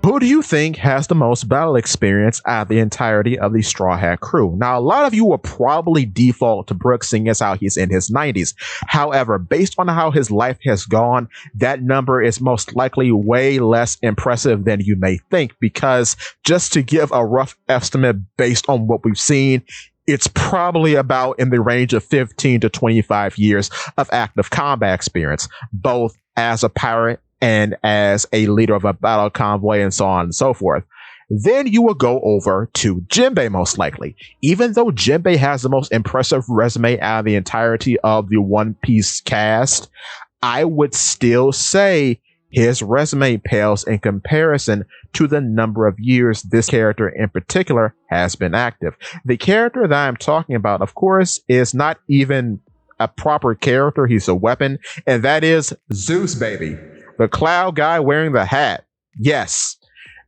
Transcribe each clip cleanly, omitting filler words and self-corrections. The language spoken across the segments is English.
Who do you think has the most battle experience out of the entirety of the Straw Hat crew? Now, a lot of you will probably default to Brooks, seeing as how he's in his 90s. However, based on how his life has gone, that number is most likely way less impressive than you may think, because just to give a rough estimate based on what we've seen, it's probably about in the range of 15 to 25 years of active combat experience, both as a pirate and as a leader of a battle convoy and so on and so forth. Then you will go over to Jinbei most likely. Even though Jinbei has the most impressive resume out of the entirety of the One Piece cast, I would still say his resume pales in comparison to the number of years this character in particular has been active. The character that I'm talking about, of course, is not even a proper character. He's a weapon, and that is Zeus, baby. The cloud guy wearing the hat. Yes.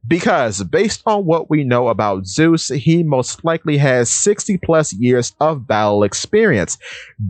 Because based on what we know about Zeus, he most likely has 60 plus years of battle experience,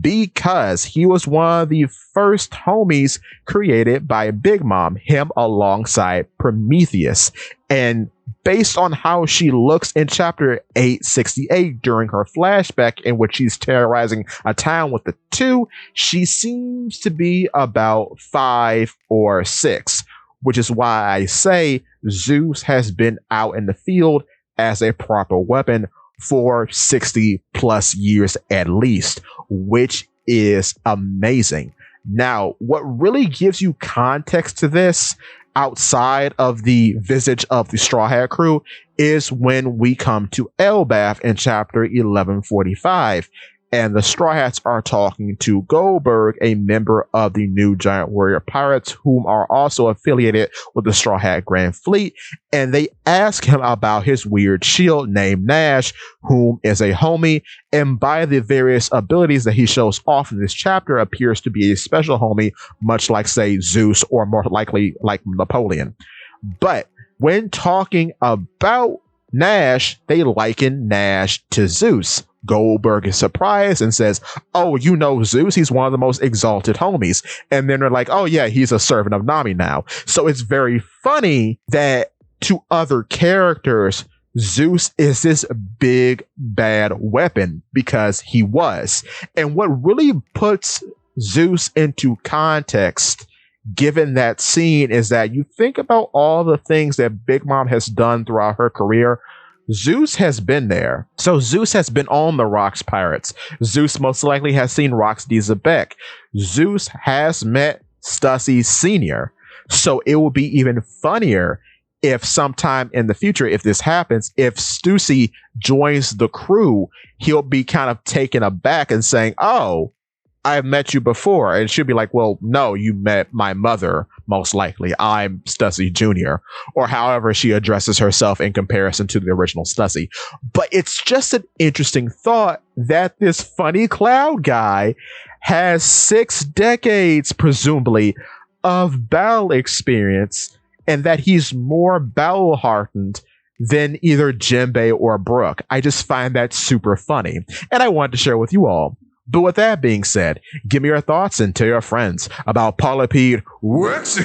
because he was one of the first homies created by Big Mom, him alongside Prometheus. And based on how she looks in chapter 868 during her flashback in which she's terrorizing a town with the two, she seems to be about 5 or 6, which is why I say Zeus has been out in the field as a proper weapon for 60 plus years at least, which is amazing. Now, what really gives you context to this outside of the visage of the Straw Hat crew is when we come to Elbaf in chapter 1145. And the Straw Hats are talking to Goldberg, a member of the New Giant Warrior Pirates, whom are also affiliated with the Straw Hat Grand Fleet. And they ask him about his weird shield named Nash, whom is a homie, and by the various abilities that he shows off in this chapter, appears to be a special homie, much like, say, Zeus, or more likely like Napoleon. But when talking about Nash, they liken Nash to Zeus. Goldberg is surprised and says, "Oh, you know Zeus? He's one of the most exalted homies." And then they're like, "Oh yeah, he's a servant of Nami now." So it's very funny that to other characters, Zeus is this big bad weapon, because he was. And what really puts Zeus into context, given that scene, is that you think about all the things that Big Mom has done throughout her career. Zeus has been there. So Zeus has been on the Rocks Pirates. Zeus most likely has seen Rox D. Zebek. Zeus has met Stussy Sr. So it will be even funnier if sometime in the future, if this happens, if Stussy joins the crew, he'll be kind of taken aback and saying, "Oh, I've met you before." And she'll be like, "Well, no, you met my mother, most likely. I'm Stussy Jr." Or however she addresses herself in comparison to the original Stussy. But it's just an interesting thought that this funny cloud guy has 6 decades, presumably, of battle experience, and that he's more battle hardened than either Jinbei or Brook. I just find that super funny, and I wanted to share with you all. But with that being said, give me your thoughts and tell your friends about Polypede Rex.